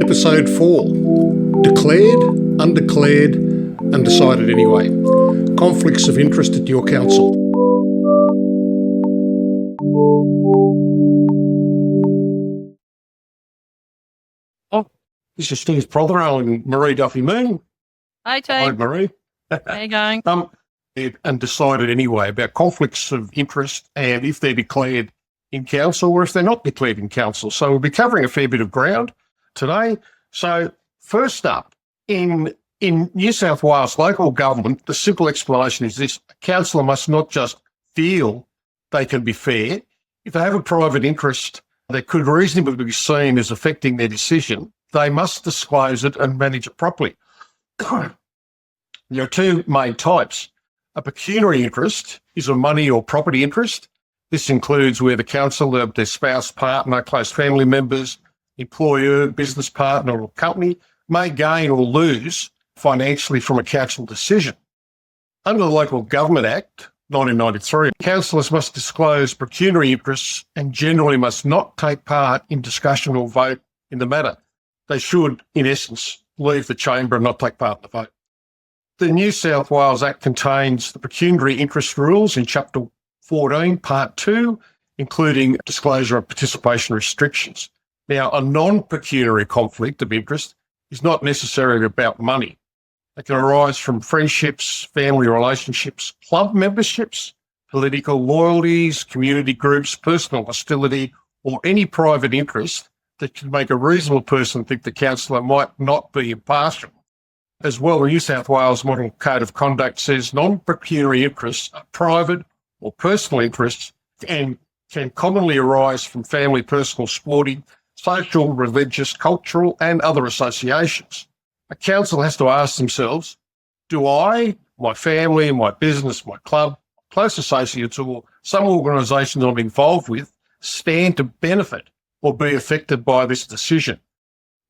Episode 4. Declared, undeclared and decided anyway. Conflicts of interest at your council. Oh, this is Steve Prothero and Maree Duffy-Moon. Hi, team. Hi, Maree. How you going? And decided anyway about conflicts of interest and if they're declared in council or if they're not declared in council. So we'll be covering a fair bit of ground today. So first up, in New South Wales local government, the simple explanation is this: a councillor must not just feel they can be fair. If they have a private interest that could reasonably be seen as affecting their decision, they must disclose it and manage it properly. There are two main types. A pecuniary interest is a money or property interest. This includes where the councillor, their spouse, partner, close family members, employer, business partner or company may gain or lose financially from a council decision. Under the Local Government Act 1993, councillors must disclose pecuniary interests and generally must not take part in discussion or vote in the matter. They should, in essence, leave the chamber and not take part in the vote. The New South Wales Act contains the pecuniary interest rules in Chapter 14, Part 2, including disclosure of participation restrictions. Now, a non-pecuniary conflict of interest is not necessarily about money. It can arise from friendships, family relationships, club memberships, political loyalties, community groups, personal hostility, or any private interest that can make a reasonable person think the councillor might not be impartial. As well, the New South Wales Model Code of Conduct says non-pecuniary interests are private or personal interests and can commonly arise from family, personal, sporting, social, religious, cultural and other associations. A council has to ask themselves, do I, my family, my business, my club, close associates or some organisation I'm involved with stand to benefit or be affected by this decision?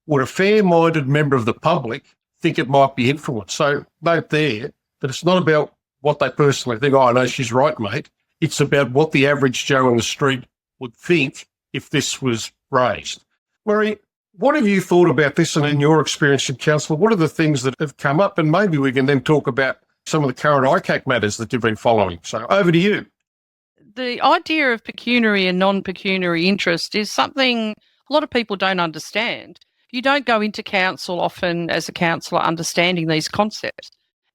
Would a fair-minded member of the public think it might be influenced? So note there that it's not about what they personally think, oh, I know she's right, mate. It's about what the average Joe on the street would think if this was raised. Maree, what have you thought about this, and in your experience in council, what are the things that have come up? And maybe we can then talk about some of the current ICAC matters that you've been following. So over to you. The idea of pecuniary and non-pecuniary interest is something a lot of people don't understand. You don't go into council often as a councillor understanding these concepts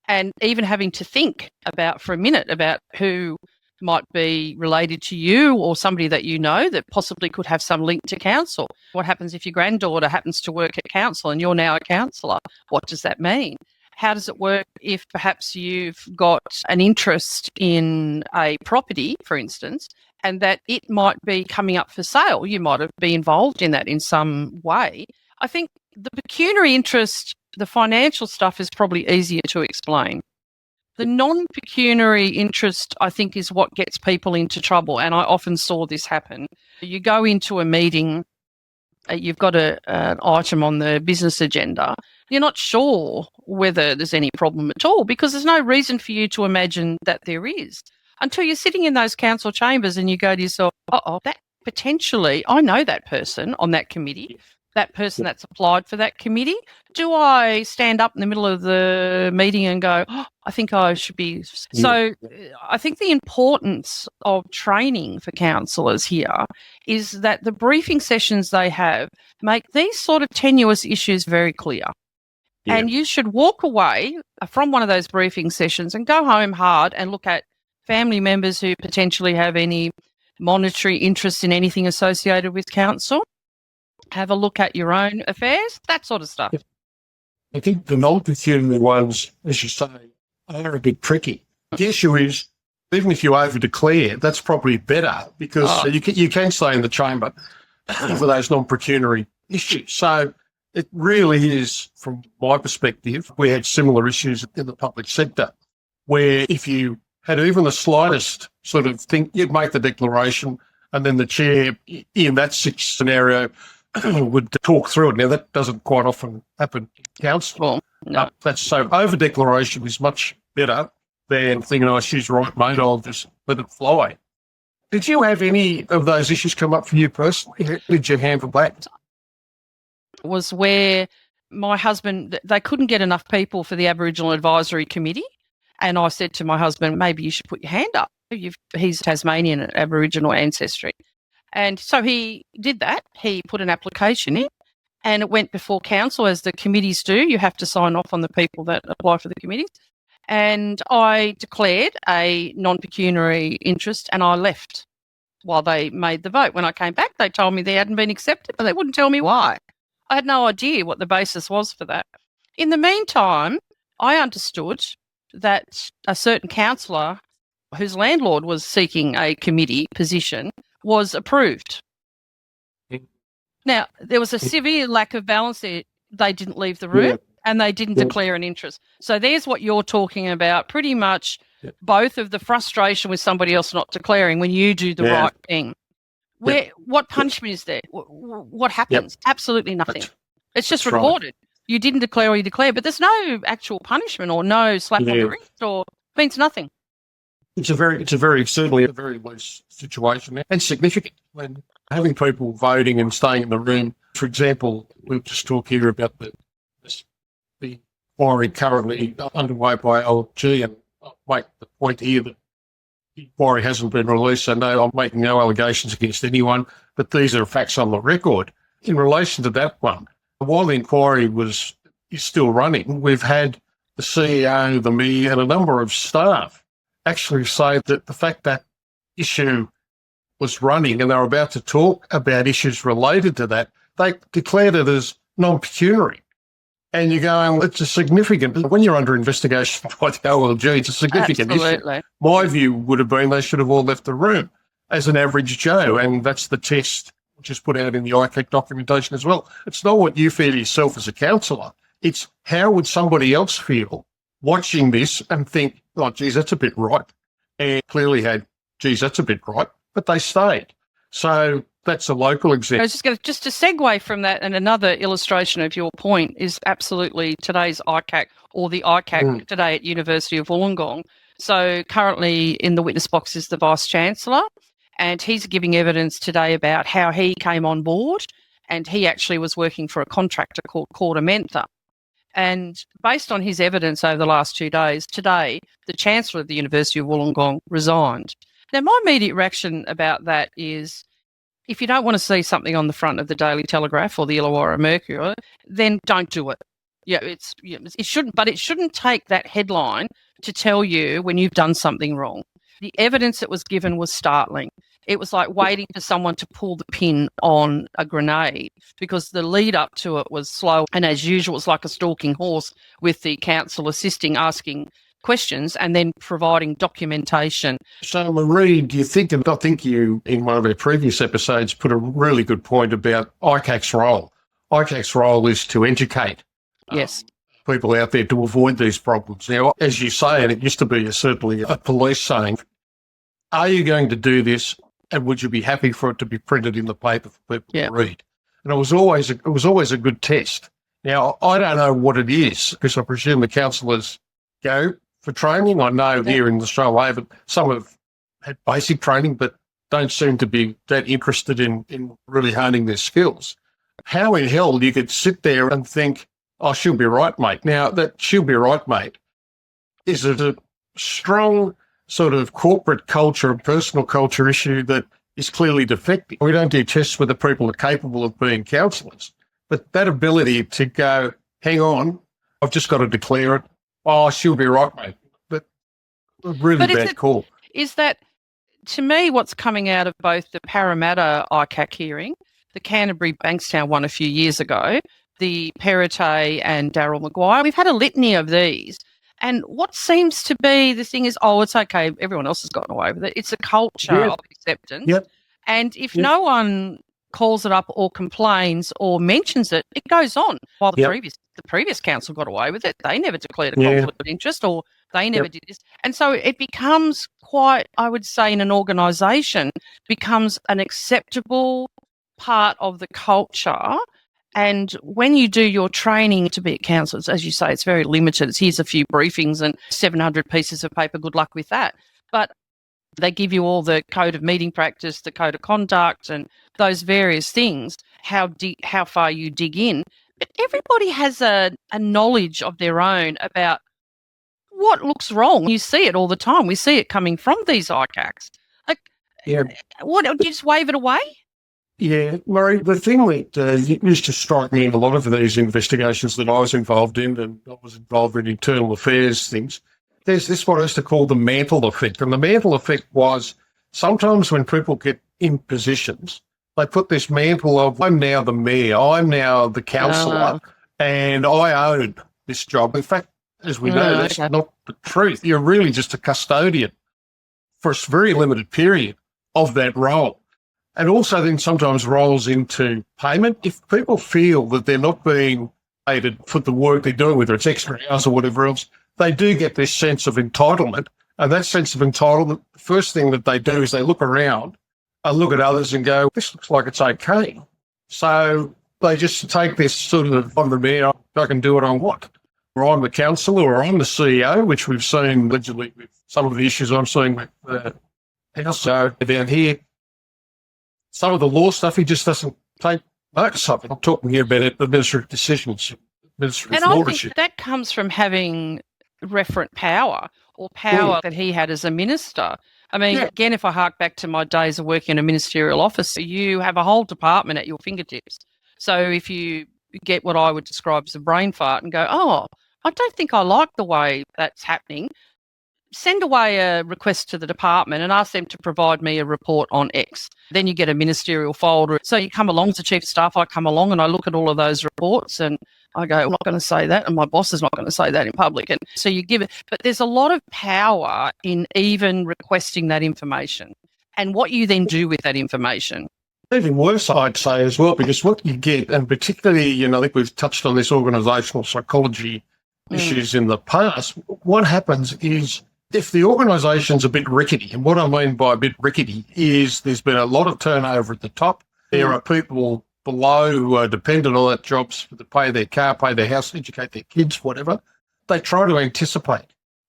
and even having to think about for a minute about who might be related to you or somebody that you know that possibly could have some link to council. What happens if your granddaughter happens to work at council and you're now a councillor? What does that mean? How does it work if perhaps you've got an interest in a property, for instance, and that it might be coming up for sale? You might have been involved in that in some way. I think the pecuniary interest, the financial stuff, is probably easier to explain. The non-pecuniary interest, I think, is what gets people into trouble, and I often saw this happen. You go into a meeting, you've got an item on the business agenda, you're not sure whether there's any problem at all because there's no reason for you to imagine that there is until you're sitting in those council chambers and you go to yourself, that potentially, I know that person on that committee. That person that's applied for that committee, do I stand up in the middle of the meeting and go, I think I should be? So I think the importance of training for councillors here is that the briefing sessions they have make these sort of tenuous issues very clear. Yeah. And you should walk away from one of those briefing sessions and go home hard and look at family members who potentially have any monetary interest in anything associated with council. Have a look at your own affairs, that sort of stuff. I think the non-pecuniary ones, as you say, are a bit tricky. The issue is, even if you over-declare, that's probably better because you can stay in the chamber for those non-pecuniary issues. So it really is, from my perspective, we had similar issues in the public sector where if you had even the slightest sort of thing, you'd make the declaration and then the chair in that scenario would talk through it. Now, that doesn't quite often happen in council. Well, no. That's so over-declaration is much better than thinking, oh, she's right, mate, I'll just let it fly. Did you have any of those issues come up for you personally? How did you handle that? was where my husband, they couldn't get enough people for the Aboriginal Advisory Committee. And I said to my husband, maybe you should put your hand up. He's Tasmanian Aboriginal ancestry. And so he did that. He put an application in and it went before council, as the committees do. You have to sign off on the people that apply for the committees. And I declared a non-pecuniary interest and I left while they made the vote. When I came back, they told me they hadn't been accepted, but they wouldn't tell me why. I had no idea what the basis was for that. In the meantime, I understood that a certain councillor whose landlord was seeking a committee position was approved. Now, there was a severe lack of balance there. They didn't leave the room and they didn't declare an interest. So there's what you're talking about, pretty much both of the frustration with somebody else not declaring when you do the right thing. What punishment is there? What happens? Absolutely nothing. It's just recorded. Right. You didn't declare or you declare, but there's no actual punishment or no slap on the wrist or means nothing. Certainly a very loose situation and significant when having people voting and staying in the room. For example, we'll just talk here about the inquiry currently underway by LG, and I'll make the point here that the inquiry hasn't been released, so no, I'm making no allegations against anyone, but these are facts on the record. In relation to that one, while the inquiry is still running, we've had the CEO, the mayor, and a number of staff actually say that the fact that issue was running and they were about to talk about issues related to that, they declared it as non-pecuniary. And you're going, it's a significant, when you're under investigation by the OLG, it's a significant issue. My view would have been they should have all left the room as an average Joe, and that's the test which is put out in the ICAC documentation as well. It's not what you feel yourself as a councillor. It's how would somebody else feel watching this and think, oh, geez, that's a bit right. And clearly had, geez, that's a bit right, but they stayed. So that's a local example. I was just to segue from that, and another illustration of your point is absolutely today's ICAC or the ICAC today at University of Wollongong. So currently in the witness box is the Vice-Chancellor, and he's giving evidence today about how he came on board, and he actually was working for a contractor called Cordamentha. And based on his evidence over the last 2 days, today the Chancellor of the University of Wollongong resigned. Now, my immediate reaction about that is, if you don't want to see something on the front of the Daily Telegraph or the Illawarra Mercury, then don't do it. It shouldn't take that headline to tell you when you've done something wrong. The evidence that was given was startling. It was like waiting for someone to pull the pin on a grenade because the lead up to it was slow. And as usual, it's like a stalking horse with the council assisting, asking questions and then providing documentation. So, Maree, do you think, and I think you, in one of our previous episodes, put a really good point about ICAC's role. ICAC's role is to educate people out there to avoid these problems. Now, as you say, and it used to be certainly a police saying, are you going to do this and would you be happy for it to be printed in the paper for people to read? And it was always a good test. Now, I don't know what it is because I presume the councillors go for training. I know here in the Shoalhaven, some have had basic training, but don't seem to be that interested in really honing their skills. How in hell you could sit there and think, oh, she'll be right, mate. Now, that she'll be right, mate, is it a strong sort of corporate culture and personal culture issue that is clearly defective? We don't do tests whether people are capable of being councillors, but that ability to go, hang on, I've just got to declare it. Oh, she'll be right, mate. But a really bad call. Is that, to me, what's coming out of both the Parramatta ICAC hearing, the Canterbury Bankstown one a few years ago, the Perrottet and Daryl Maguire, we've had a litany of these. And what seems to be the thing is, oh, it's okay, everyone else has gotten away with it. It's a culture of acceptance. Yep. And if no one calls it up or complains or mentions it, it goes on. While the previous council got away with it, they never declared a conflict of interest or they never did this. And so it becomes quite, I would say, in an organisation, becomes an acceptable part of the culture. And when you do your training to be a councillor, as you say, it's very limited. It's here's a few briefings and 700 pieces of paper. Good luck with that. But they give you all the code of meeting practice, the code of conduct and those various things. how far you dig in. But everybody has a knowledge of their own about what looks wrong. You see it all the time. We see it coming from these ICACs. Like, Yeah. what, do you just wave it away? Yeah, Maree, the thing that used to strike me in a lot of these investigations that I was involved in, and I was involved in internal affairs things, there's this what I used to call the mantle effect. And the mantle effect was sometimes when people get in positions, they put this mantle of, I'm now the mayor, I'm now the councillor, and I own this job. In fact, as we know, that's not the truth. You're really just a custodian for a very limited period of that role. And also then sometimes rolls into payment. If people feel that they're not being paid for the work they're doing, whether it's extra hours or whatever else, they do get this sense of entitlement. And that sense of entitlement, the first thing that they do is they look around and look at others and go, this looks like it's okay. So they just take this sort of, I'm the mayor, I can do what I want. Or I'm the councillor, or I'm the CEO, which we've seen allegedly with some of the issues I'm seeing with the house down here. Some of the law stuff, he just doesn't take notice of it. I'm talking here about administrative decisions, administrative And law I think issues. that comes from having referent power or power that he had as a minister. I mean, again, if I hark back to my days of working in a ministerial office, you have a whole department at your fingertips. So if you get what I would describe as a brain fart and go, oh, I don't think I like the way that's happening, send away a request to the department and ask them to provide me a report on X. Then you get a ministerial folder. So you come along as the chief of staff, I come along and I look at all of those reports and I go, I'm not going to say that, and my boss is not going to say that in public. And so you give it, but there's a lot of power in even requesting that information and what you then do with that information. Even worse, I'd say as well, because what you get, and particularly, I think we've touched on this organisational psychology issues in the past, what happens is if the organisation's a bit rickety, and what I mean by a bit rickety is there's been a lot of turnover at the top. There are people below who are dependent on that jobs to pay their car, pay their house, educate their kids, whatever. They try to anticipate.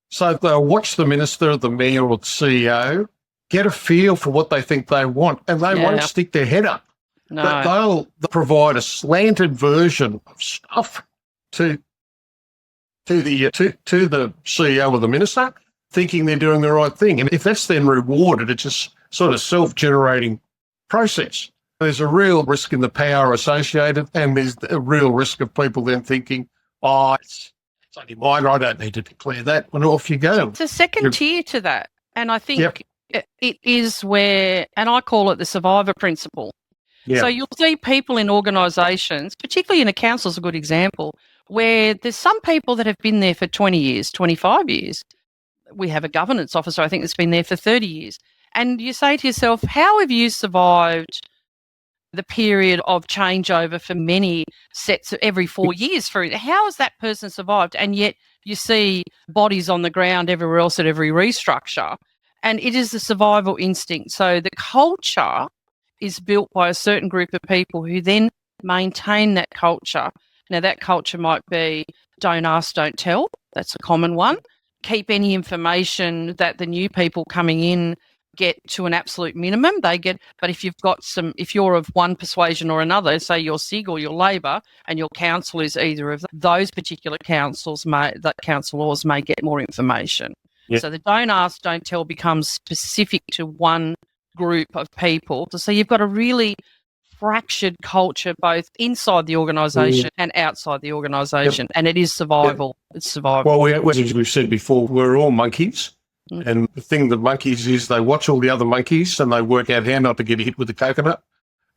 So they'll watch the minister, the mayor or the CEO, get a feel for what they think they want, and they won't stick their head up. No. They'll provide a slanted version of stuff to the CEO or the minister, thinking they're doing the right thing. And if that's then rewarded, it's just sort of self-generating process. There's a real risk in the power associated, and there's a real risk of people then thinking, it's only mine, I don't need to declare that, and off you go. It's a second tier to that. And I think it is where, and I call it the survivor principle. So you'll see people in organisations, particularly in a council is a good example, where there's some people that have been there for 20 years, 25 years. We have a governance officer, I think, that's been there for 30 years. And you say to yourself, how have you survived the period of changeover for many sets every 4 years? How has that person survived? And yet you see bodies on the ground everywhere else at every restructure. And it is the survival instinct. So the culture is built by a certain group of people who then maintain that culture. Now, that culture might be don't ask, don't tell. That's a common one. Keep any information that the new people coming in get to an absolute minimum. But if if you're of one persuasion or another, say you're SIG or you're Labor, and your council is either of those particular councillors may get more information. So the don't ask, don't tell becomes specific to one group of people. So you've got a really fractured culture both inside the organisation and outside the organisation, and it is survival. It's survival. Well, as we've said before, we're all monkeys, and the thing that monkeys is they watch all the other monkeys and they work out how not to get hit with the coconut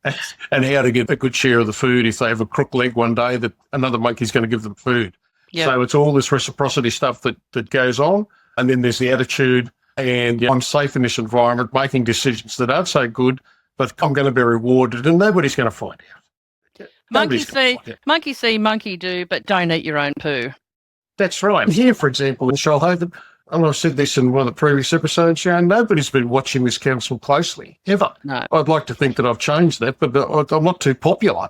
and how to get a good share of the food. If they have a crook leg one day, that another monkey's going to give them food. So it's all this reciprocity stuff that goes on, and then there's the attitude, and I'm safe in this environment, making decisions that aren't so good, but I'm going to be rewarded, and nobody's going to find out. Monkey see, monkey do, but don't eat your own poo. That's right. Here, for example, in Shoalhaven, and I've said this in one of the previous episodes, nobody's been watching this council closely, ever. No. I'd like to think that I've changed that, but I'm not too popular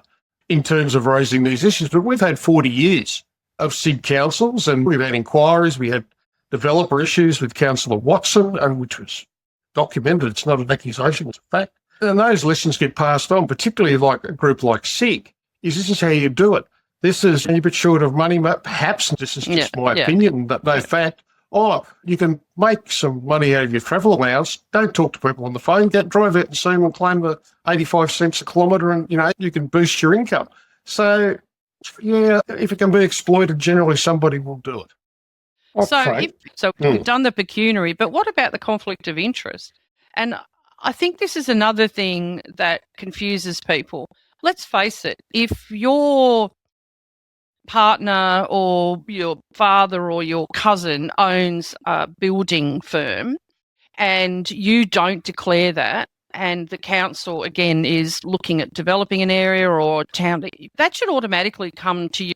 in terms of raising these issues. But we've had 40 years of SIG councils, and we've had inquiries. We had developer issues with Councillor Watson, which was documented. It's not an accusation, it's a fact. And those lessons get passed on, particularly like a group like SIG, is this is how you do it. This is a bit short of money, perhaps this is just my opinion, but no fact. Oh, you can make some money out of your travel allowance. Don't talk to people on the phone. Drive out and see them and claim the 85 cents a kilometre and, you can boost your income. So, yeah, if it can be exploited, generally somebody will do it. Okay. So we've done the pecuniary, but what about the conflict of interest? And I think this is another thing that confuses people. Let's face it, if your partner or your father or your cousin owns a building firm and you don't declare that, and the council, again, is looking at developing an area or town, that should automatically come to you.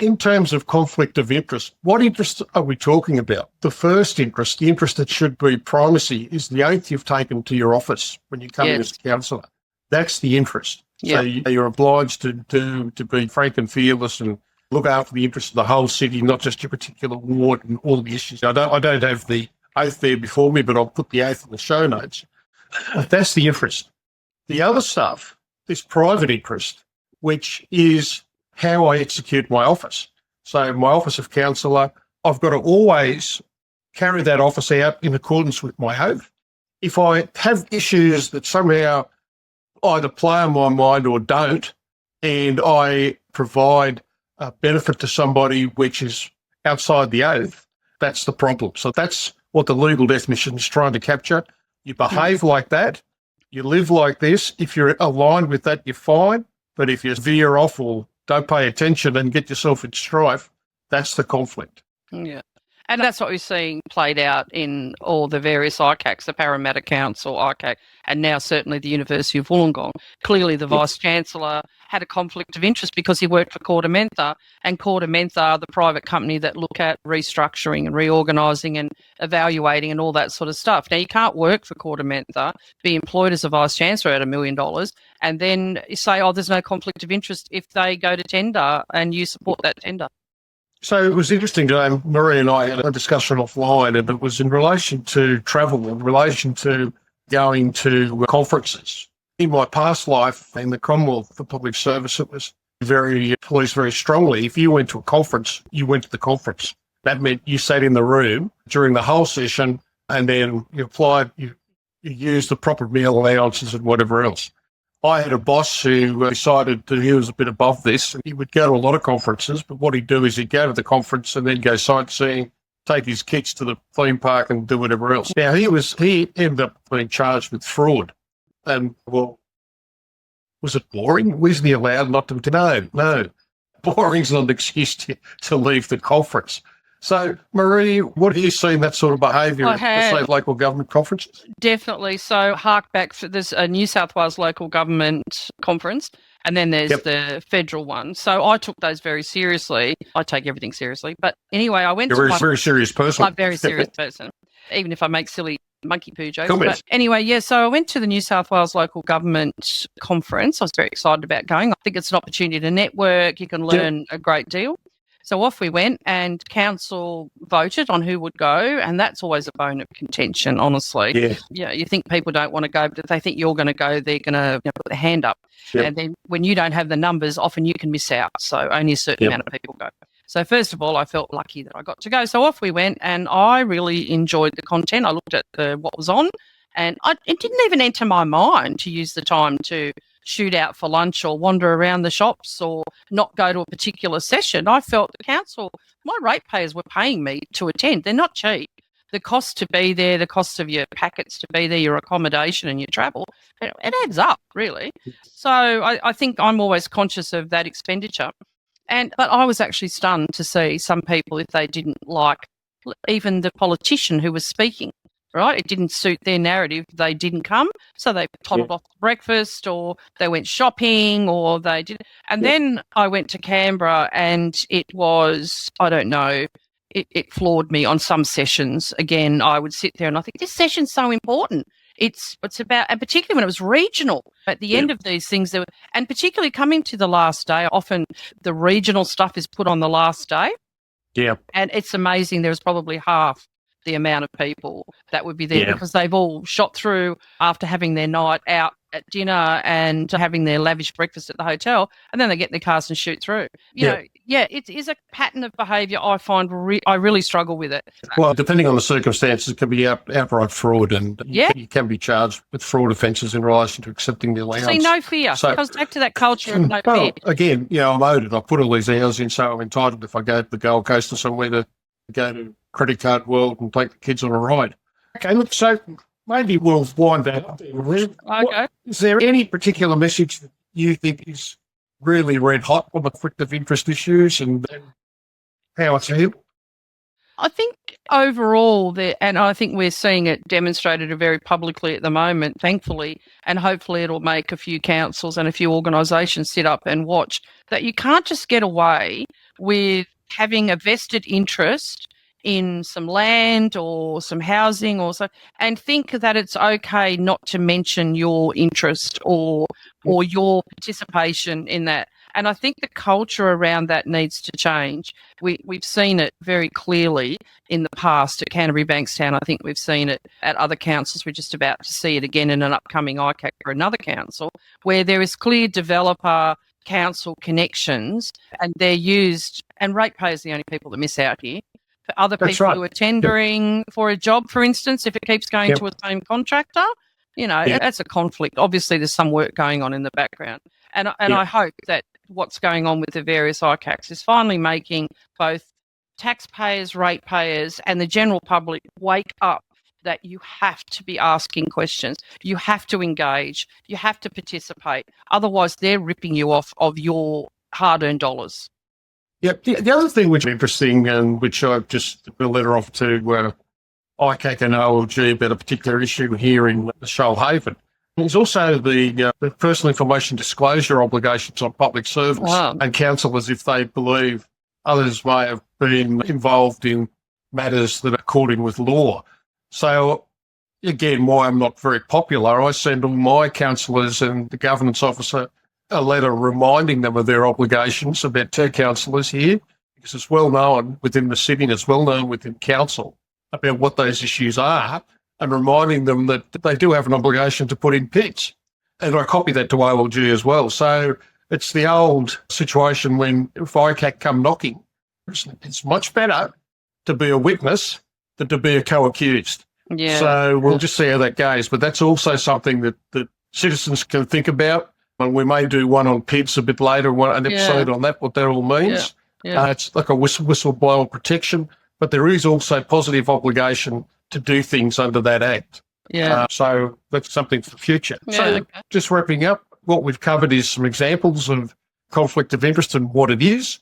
In terms of conflict of interest, what interest are we talking about? The first interest, the interest that should be primacy, is the oath you've taken to your office when you come in as a councillor. That's the interest. So you're obliged to be frank and fearless and look after the interests of the whole city, not just your particular ward and all the issues. I don't have the oath there before me, but I'll put the oath in the show notes. That's the interest. The other stuff, this private interest, which is how I execute my office. So my office of councillor, I've got to always carry that office out in accordance with my oath. If I have issues that somehow either play on my mind or don't, and I provide a benefit to somebody which is outside the oath, that's the problem. So that's what the legal definition is trying to capture. You behave like that, you live like this. If you're aligned with that, you're fine. But if you veer off or don't pay attention and get yourself in strife, that's the conflict. Yeah. And that's what we're seeing played out in all the various ICACs, the Parramatta Council, ICAC, and now certainly the University of Wollongong. Clearly the Vice-Chancellor had a conflict of interest because he worked for Cordamentha, and Cordamentha are the private company that look at restructuring and reorganising and evaluating and all that sort of stuff. Now, you can't work for Cordamentha, be employed as a Vice-Chancellor at $1 million, and then say, oh, there's no conflict of interest if they go to tender and you support that tender. So it was interesting today, Maree and I had a discussion offline, and it was in relation to travel, in relation to going to conferences. In my past life in the Commonwealth for Public Service, it was policed very strongly. If you went to a conference, you went to the conference. That meant you sat in the room during the whole session, and then you used the proper meal allowances and whatever else. I had a boss who decided that he was a bit above this, and he would go to a lot of conferences, but what he'd do is he'd go to the conference and then go sightseeing, take his kids to the theme park and do whatever else. Now, he ended up being charged with fraud. And, well, was it boring? Was he allowed not to? No. Boring's not an excuse to leave the conference. So, Maree, what have you seen that sort of behaviour at, say, local government conferences? Definitely. So, hark back, there's a New South Wales local government conference, and then there's the federal one. So, I took those very seriously. I take everything seriously. But anyway, I went You're a very serious person. I'm a very serious person, even if I make silly monkey poo jokes. But anyway, so I went to the New South Wales local government conference. I was very excited about going. I think it's an opportunity to network. You can learn a great deal. So off we went, and council voted on who would go, and that's always a bone of contention, honestly. Yeah, you think people don't want to go, but if they think you're going to go, they're going to put their hand up. And then when you don't have the numbers, often you can miss out. So only a certain amount of people go. So first of all, I felt lucky that I got to go. So off we went, and I really enjoyed the content. I looked at what was on, and it didn't even enter my mind to use the time to shoot out for lunch or wander around the shops or not go to a particular session. I felt the council, my ratepayers were paying me to attend. They're not cheap. The cost to be there, the cost of your packets to be there, your accommodation and your travel, it adds up, really. So I think I'm always conscious of that expenditure. But I was actually stunned to see some people, if they didn't like even the politician who was speaking, right? It didn't suit their narrative. They didn't come, so they toddled off to breakfast, or they went shopping, or they did. And then I went to Canberra, and it was, I don't know, it floored me on some sessions. Again, I would sit there and I think this session's so important. It's about, and particularly when it was regional, at the end of these things, and particularly coming to the last day, often the regional stuff is put on the last day. Yeah. And it's amazing. There was probably half the amount of people that would be there Yeah. because they've all shot through after having their night out at dinner and having their lavish breakfast at the hotel, and then they get in their cars and shoot through. You know, it is a pattern of behaviour I find I really struggle with it. Well, depending on the circumstances, it can be outright fraud, and you can be charged with fraud offences in relation to accepting the allowance. See, no fear. So, it comes back to that culture of no fear. Again, I'm owed it. I put all these hours in, so I'm entitled if I go to the Gold Coast or somewhere to go to Credit Card World and take the kids on a ride. Okay, look, so maybe we'll wind that up. Okay. Is there any particular message that you think is really red hot on the conflict of interest issues and how it's handled? I think overall, and I think we're seeing it demonstrated very publicly at the moment, thankfully, and hopefully it'll make a few councils and a few organisations sit up and watch that you can't just get away with having a vested interest in some land or some housing or so, and think that it's okay not to mention your interest or your participation in that. And I think the culture around that needs to change. We've seen it very clearly in the past at Canterbury Bankstown. I think we've seen it at other councils. We're just about to see it again in an upcoming ICAC for another council, where there is clear developer council connections and they're used, and ratepayers are the only people that miss out here. For other people who are tendering for a job, for instance, if it keeps going to a same contractor, that's a conflict. Obviously, there's some work going on in the background. And I hope that what's going on with the various ICACs is finally making both taxpayers, ratepayers, and the general public wake up that you have to be asking questions. You have to engage. You have to participate. Otherwise, they're ripping you off of your hard-earned dollars. Yeah. The other thing which is interesting, and which I've just put a letter off to ICAC and OLG about a particular issue here in Shoalhaven, is also the personal information disclosure obligations on public servants and councillors if they believe others may have been involved in matters that are according with law. So, again, why I'm not very popular, I send all my councillors and the governance officer a letter reminding them of their obligations about 2 councillors here, because it's well known within the city and it's well known within council about what those issues are, and reminding them that they do have an obligation to put in pits. And I copy that to OLG as well. So it's the old situation when if ICAC come knocking, it's much better to be a witness than to be a co-accused. Yeah. So we'll just see how that goes. But that's also something that citizens can think about. And we may do one on PIDs a bit later, an episode on that, what that all means. Yeah. It's like a whistleblower protection, but there is also positive obligation to do things under that act. Yeah. So that's something for the future. Yeah, so just wrapping up, what we've covered is some examples of conflict of interest and what it is,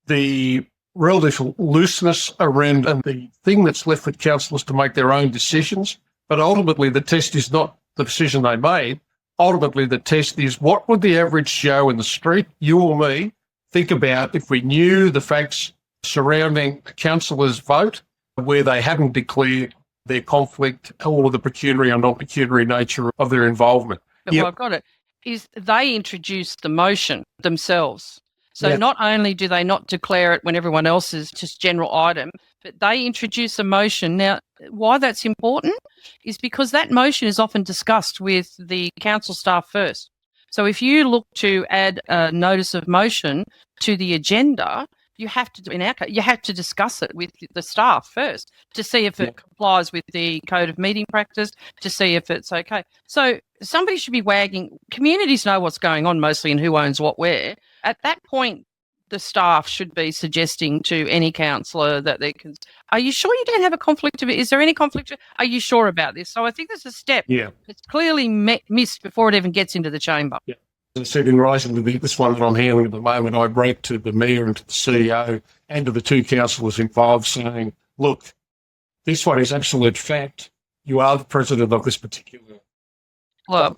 the relative looseness around and the thing that's left with councillors to make their own decisions. But ultimately, the test is not the decision they made. Ultimately, the test is what would the average Joe in the street, you or me, think about if we knew the facts surrounding a councillor's vote where they haven't declared their conflict or the pecuniary or non-pecuniary nature of their involvement. Well, I've got it. Is they introduced the motion themselves. So not only do they not declare it when everyone else is just general item, but they introduce a motion. Now, why that's important is because that motion is often discussed with the council staff first. So if you look to add a notice of motion to the agenda, you have to, in our case, you have to discuss it with the staff first to see if it complies with the code of meeting practice, to see if it's okay. So somebody should be wagging. Communities know what's going on mostly and who owns what where. At that point, the staff should be suggesting to any councillor that they can, are you sure you don't have a conflict of it? Is there any conflict? Are you sure about this? So I think there's a step that's clearly missed before it even gets into the chamber. Yeah. As I said, in relation to this one that I'm handling at the moment, I wrote to the Mayor and to the CEO and to the 2 councillors involved saying, look, this one is absolute fact. You are the president of this particular land.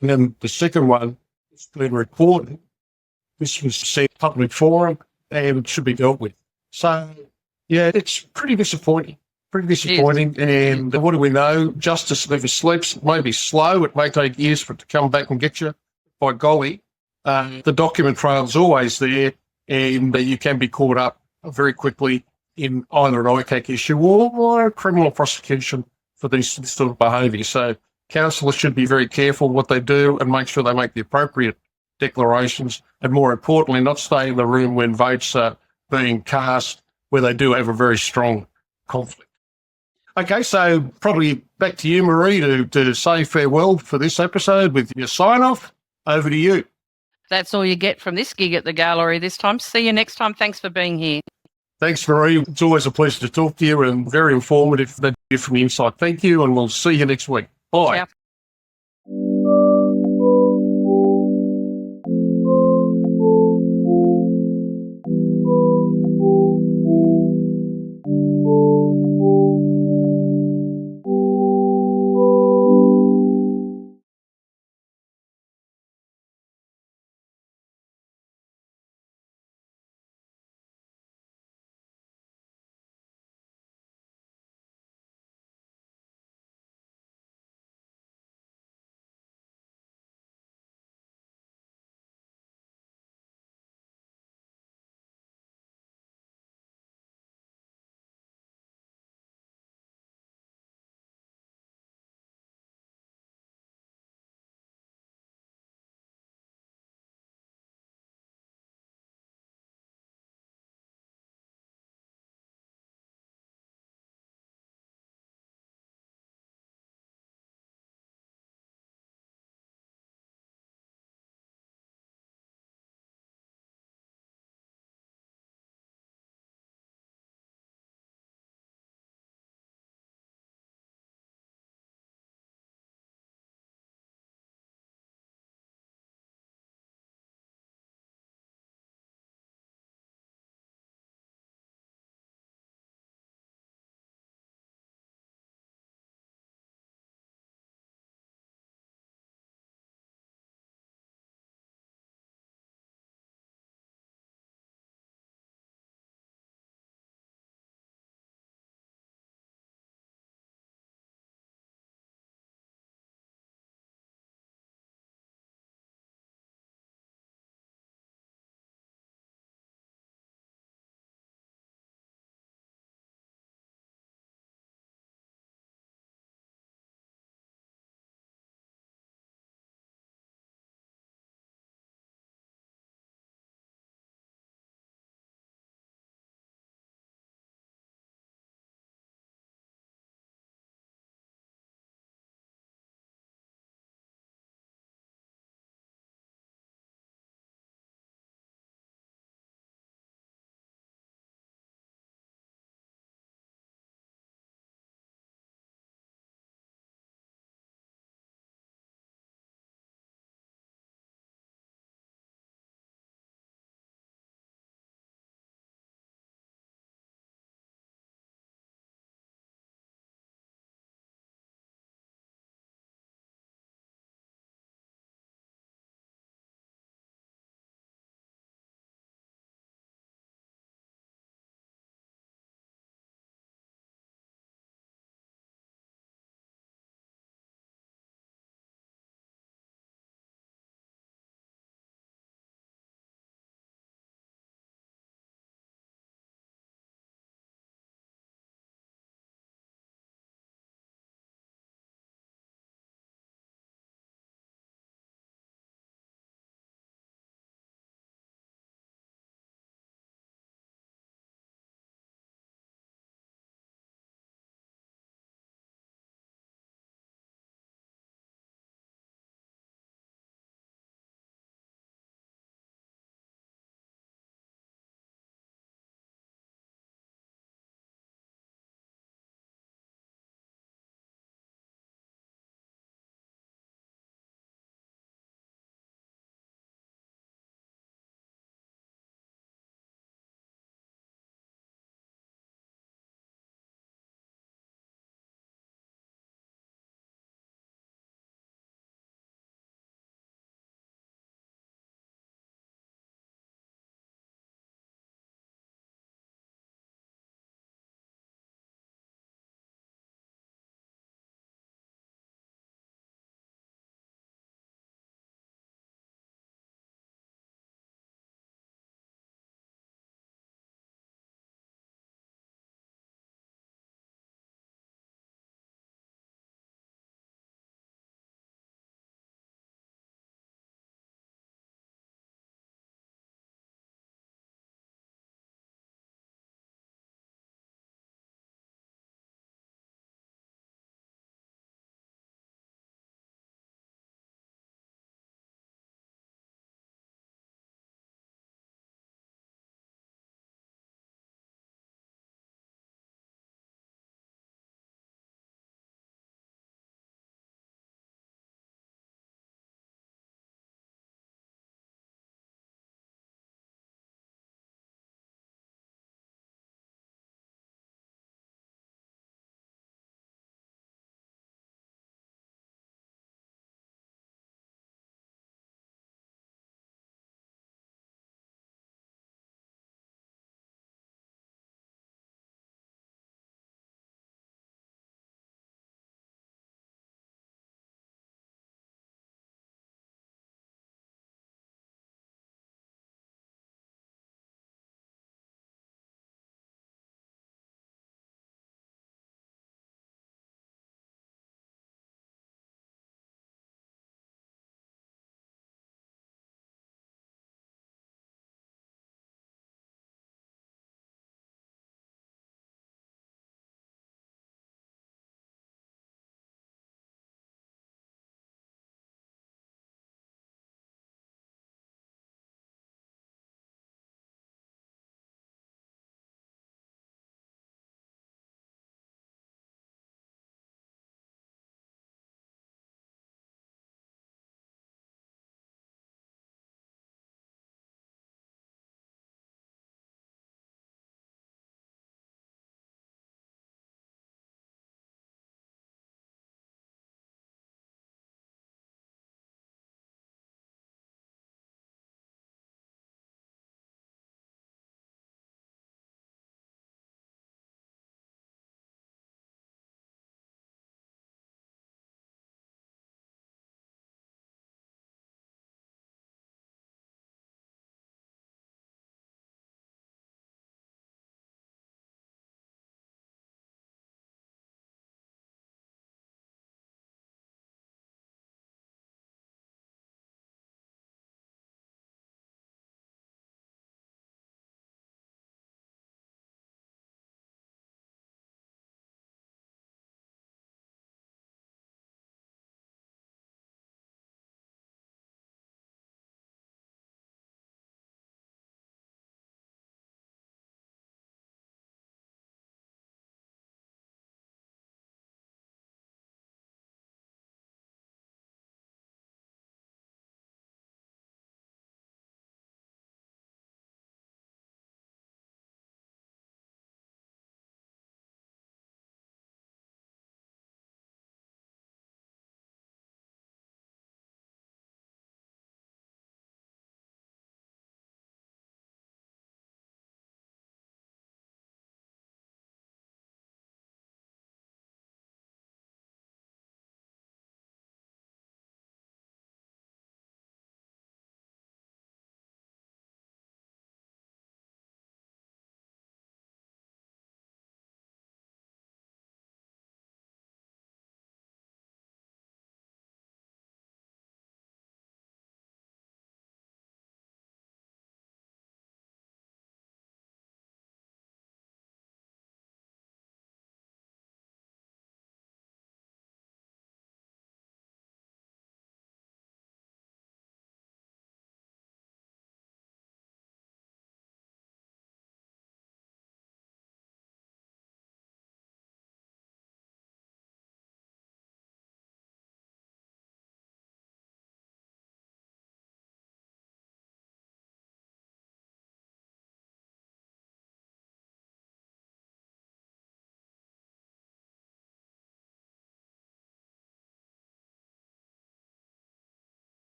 And then the second one, it's been reported. This was said public forum and it should be dealt with. So, yeah, it's pretty disappointing. And what do we know? Justice never sleeps. It may be slow. It may take years for it to come back and get you. By golly, the document trail is always there and you can be caught up very quickly in either an ICAC issue or a criminal prosecution for this sort of behaviour. So councillors should be very careful what they do and make sure they make the appropriate declarations, and more importantly, not stay in the room when votes are being cast where they do have a very strong conflict. Okay, so probably back to you, Maree, to say farewell for this episode with your sign-off. Over to you. That's all you get from this gig at the gallery this time. See you next time. Thanks for being here. Thanks, Maree. It's always a pleasure to talk to you and very informative. That gives me insight. Thank you, and we'll see you next week. Bye. Ciao.